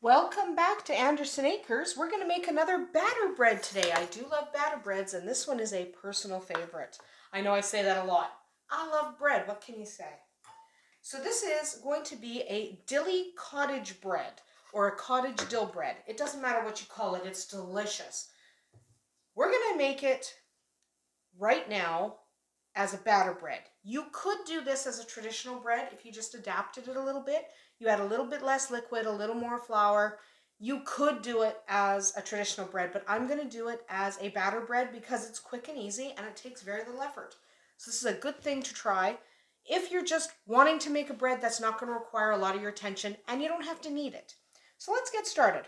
Welcome back to Andersen Acres. We're going to make another batter bread today. I do love batter breads, and this one is a personal favorite. I know I say that a lot. I love bread. What can you say? So this is going to be a dilly cottage bread or a cottage dill bread. It doesn't matter what you call it. It's delicious. We're going to make it right now as a batter bread. You could do this as a traditional bread if you just adapted it a little bit. You add a little bit less liquid, a little more flour. You could do it as a traditional bread, but I'm going to do it as a batter bread because it's quick and easy and it takes very little effort. So this is a good thing to try if you're just wanting to make a bread that's not going to require a lot of your attention and you don't have to knead it. So let's get started.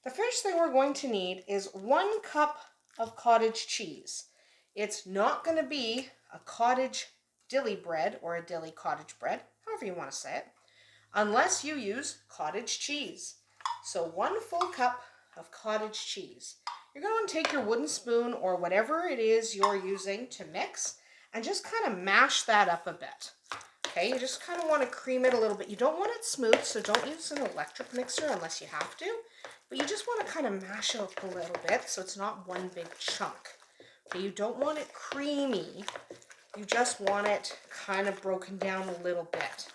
The first thing we're going to need is 1 cup of cottage cheese. It's not going to be a cottage dilly bread or a dilly cottage bread, however you want to say it, unless you use cottage cheese. So 1 full cup of cottage cheese. You're going to take your wooden spoon or whatever it is you're using to mix and just kind of mash that up a bit. Okay, you just kind of want to cream it a little bit. You don't want it smooth, so don't use an electric mixer unless you have to. But you just want to kind of mash it up a little bit so it's not one big chunk. Okay, you don't want it creamy. You just want it kind of broken down a little bit.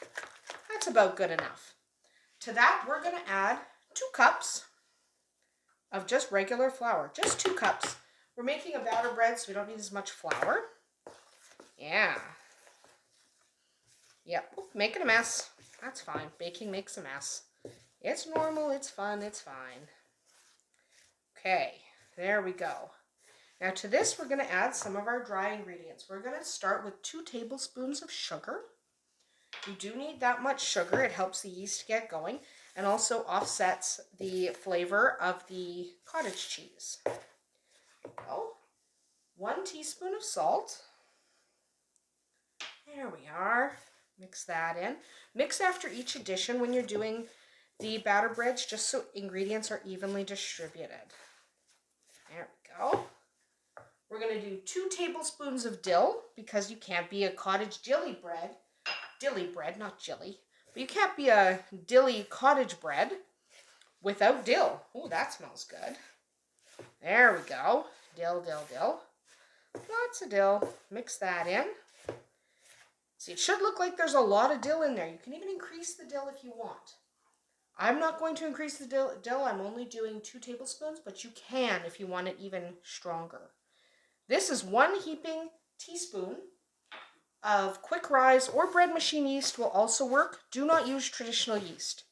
That's about good enough. To that, we're going to add 2 cups of just regular flour. Just 2 cups. We're making a batter bread, so we don't need as much flour. Yeah. Yep, making a mess. That's fine. Baking makes a mess. It's normal, it's fun, it's fine. Okay, there we go. Now to this, we're going to add some of our dry ingredients. We're going to start with 2 tablespoons of sugar. You do need that much sugar. It helps the yeast get going and also offsets the flavor of the cottage cheese. There we go. 1 teaspoon of salt. There we are. Mix that in. Mix after each addition when you're doing the batter breads, just so ingredients are evenly distributed. There we go. We're going to do 2 tablespoons of dill because you can't be a cottage dilly bread, not jelly, but you can't be a dilly cottage bread without dill. Oh, that smells good. There we go. Dill, dill, dill. Lots of dill. Mix that in. See, it should look like there's a lot of dill in there. You can even increase the dill if you want. I'm not going to increase the dill. I'm only doing 2 tablespoons, but you can if you want it even stronger. This is 1 heaping teaspoon of quick rise or bread machine yeast will also work. Do not use traditional yeast.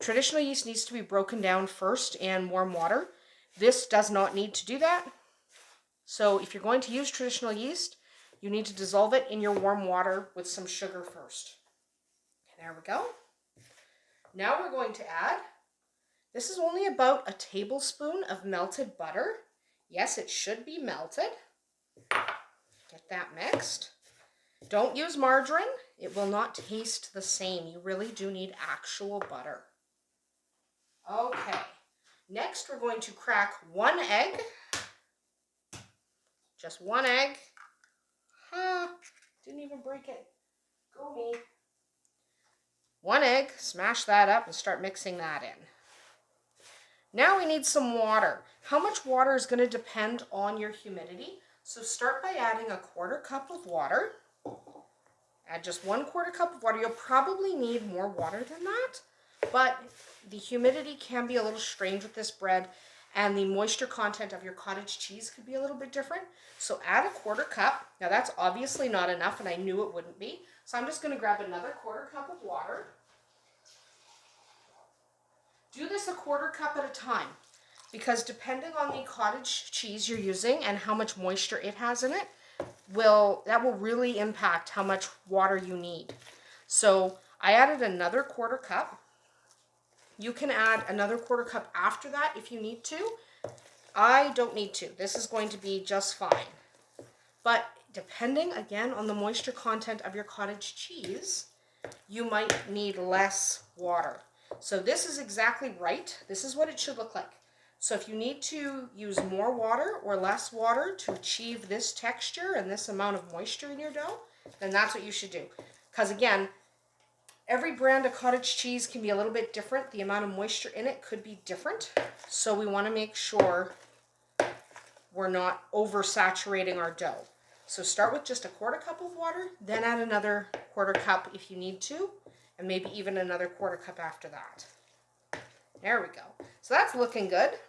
Traditional yeast needs to be broken down first in warm water. This does not need to do that. So if you're going to use traditional yeast, you need to dissolve it in your warm water with some sugar first. There we go. Now we're going to add, this is only about a tablespoon of melted butter. Yes, it should be melted. Get that mixed. Don't use margarine. It will not taste the same. You really do need actual butter. Okay. Next, we're going to crack 1 egg. Just 1 egg. Didn't even break it. Go me. 1 egg, smash that up and start mixing that in. Now we need some water. How much water is going to depend on your humidity. So start by adding a 1/4 cup of water. Add just 1/4 cup of water. You'll probably need more water than that, but the humidity can be a little strange with this bread, and the moisture content of your cottage cheese could be a little bit different. So add a 1/4 cup. Now that's obviously not enough, and I knew it wouldn't be. So I'm just going to grab another 1/4 cup of water. Do this a 1/4 cup at a time, because depending on the cottage cheese you're using and how much moisture it has in it, that will really impact how much water you need. So I added another 1/4 cup. You can add another 1/4 cup after that if you need to. I don't need to. This is going to be just fine. But depending, again, on the moisture content of your cottage cheese, you might need less water. So this is exactly right. This is what it should look like. So if you need to use more water or less water to achieve this texture and this amount of moisture in your dough, then that's what you should do. Because again, Every brand of cottage cheese can be a little bit different. The amount of moisture in it could be different. So we want to make sure we're not oversaturating our dough. So start with just a 1/4 cup of water, then add another 1/4 cup if you need to, and maybe even another 1/4 cup after that. There we go. So that's looking good.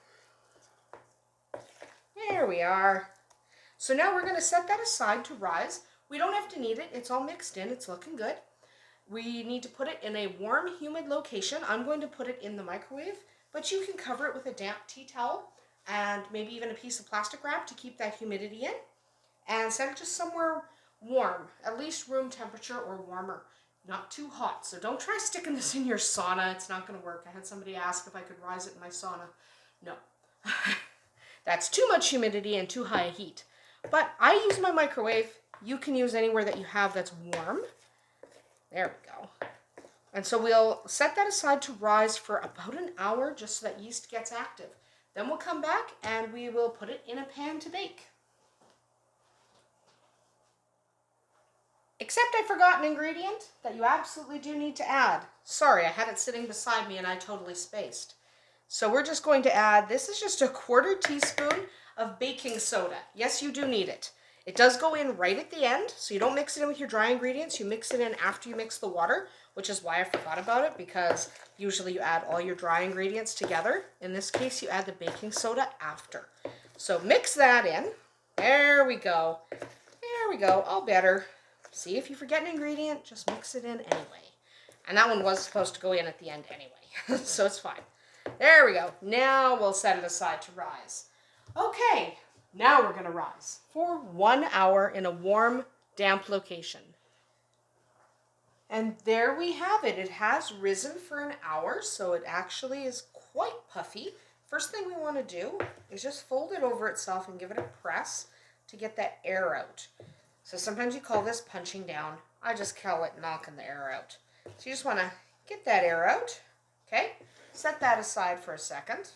There we are. So now we're going to set that aside to rise. We don't have to knead it. It's all mixed in. It's looking good. We need to put it in a warm, humid location. I'm going to put it in the microwave, but you can cover it with a damp tea towel and maybe even a piece of plastic wrap to keep that humidity in. And set it just somewhere warm, at least room temperature or warmer. Not too hot. So don't try sticking this in your sauna. It's not going to work. I had somebody ask if I could rise it in my sauna. No. That's too much humidity and too high a heat. But I use my microwave. You can use anywhere that you have that's warm. There we go. And so we'll set that aside to rise for about an hour just so that yeast gets active. Then we'll come back and we will put it in a pan to bake. Except I forgot an ingredient that you absolutely do need to add. Sorry, I had it sitting beside me and I totally spaced. So we're just going to add, this is just a 1/4 teaspoon of baking soda. Yes, you do need it. It does go in right at the end, so you don't mix it in with your dry ingredients. You mix it in after you mix the water, which is why I forgot about it, because usually you add all your dry ingredients together. In this case, you add the baking soda after. So mix that in. There we go. There we go, all better. See, if you forget an ingredient, just mix it in anyway. And that one was supposed to go in at the end anyway, so it's fine. There we go. Now we'll set it aside to rise. Okay, now we're going to rise for 1 hour in a warm, damp location. And there we have it. It has risen for an hour, so it actually is quite puffy. First thing we want to do is just fold it over itself and give it a press to get that air out. So sometimes you call this punching down. I just call it knocking the air out. So you just want to get that air out. Okay, set that aside for a second.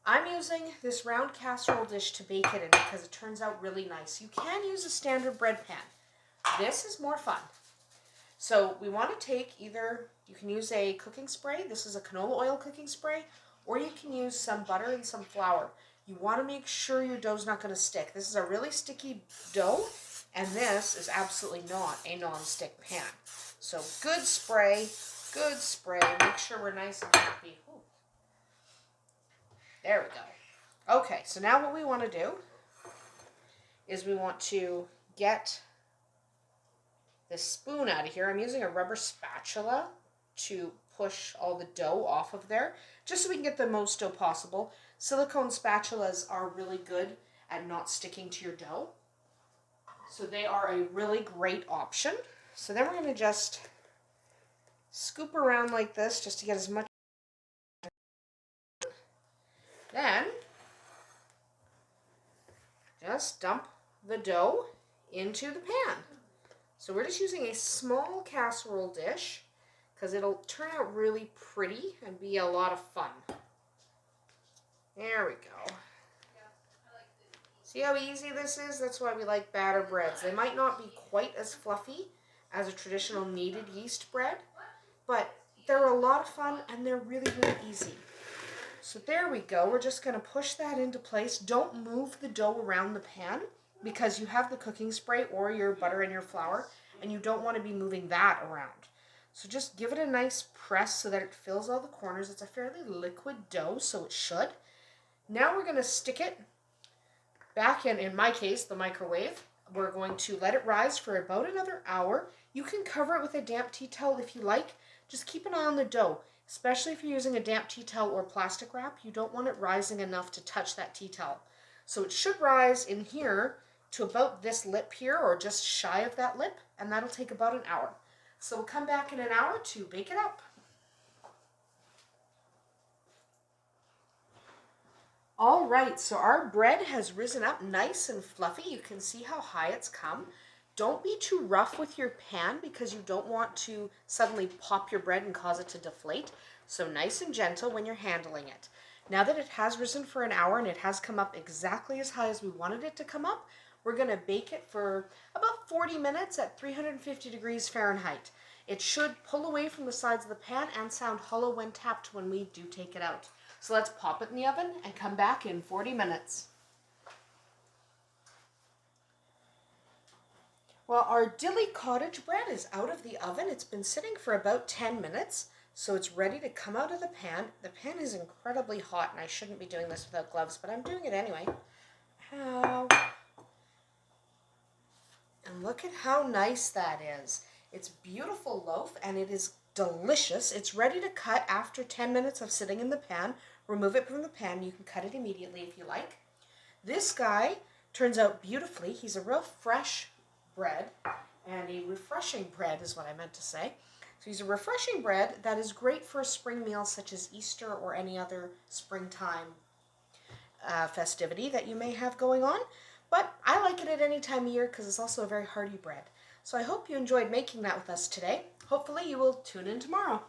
I'm using this round casserole dish to bake it in because it turns out really nice. You can use a standard bread pan. This is more fun. So we want to take either, you can use a cooking spray. This is a canola oil cooking spray, or you can use some butter and some flour. You want to make sure your dough's not going to stick. This is a really sticky dough, and this is absolutely not a non-stick pan. So good spray, make sure we're nice and happy. Ooh. There we go. Okay, so now what we want to do is we want to get this spoon out of here. I'm using a rubber spatula to push all the dough off of there, just so we can get the most dough possible. Silicone spatulas are really good at not sticking to your dough, so they are a really great option. So then we're going to just scoop around like this just to get as much. Then just dump the dough into the pan. So we're just using a small casserole dish because it'll turn out really pretty and be a lot of fun. There we go. See how easy this is? That's why we like batter breads. They might not be quite as fluffy as a traditional kneaded yeast bread, but they're a lot of fun and they're really, really easy. So there we go. We're just going to push that into place. Don't move the dough around the pan because you have the cooking spray or your butter and your flour, and you don't want to be moving that around. So just give it a nice press so that it fills all the corners. It's a fairly liquid dough, so it should. Now we're going to stick it back in my case, the microwave. We're going to let it rise for about another hour. You can cover it with a damp tea towel if you like. Just keep an eye on the dough, especially if you're using a damp tea towel or plastic wrap. You don't want it rising enough to touch that tea towel. So it should rise in here to about this lip here, or just shy of that lip, and that'll take about an hour. So we'll come back in an hour to bake it up. All right, so our bread has risen up nice and fluffy. You can see how high it's come. Don't be too rough with your pan because you don't want to suddenly pop your bread and cause it to deflate. So nice and gentle when you're handling it. Now that it has risen for an hour and it has come up exactly as high as we wanted it to come up, we're going to bake it for about 40 minutes at 350 degrees Fahrenheit. It should pull away from the sides of the pan and sound hollow when tapped when we do take it out. So let's pop it in the oven and come back in 40 minutes. Well, our dilly cottage bread is out of the oven. It's been sitting for about 10 minutes, so it's ready to come out of the pan. The pan is incredibly hot, and I shouldn't be doing this without gloves, but I'm doing it anyway. And look at how nice that is. It's beautiful loaf, and it is delicious. It's ready to cut after 10 minutes of sitting in the pan. Remove it from the pan. You can cut it immediately if you like. This guy turns out beautifully. He's a real fresh bread, and a refreshing bread is what I meant to say. So he's a refreshing bread that is great for a spring meal such as Easter or any other springtime festivity that you may have going on. But I like it at any time of year because it's also a very hearty bread. So I hope you enjoyed making that with us today. Hopefully you will tune in tomorrow.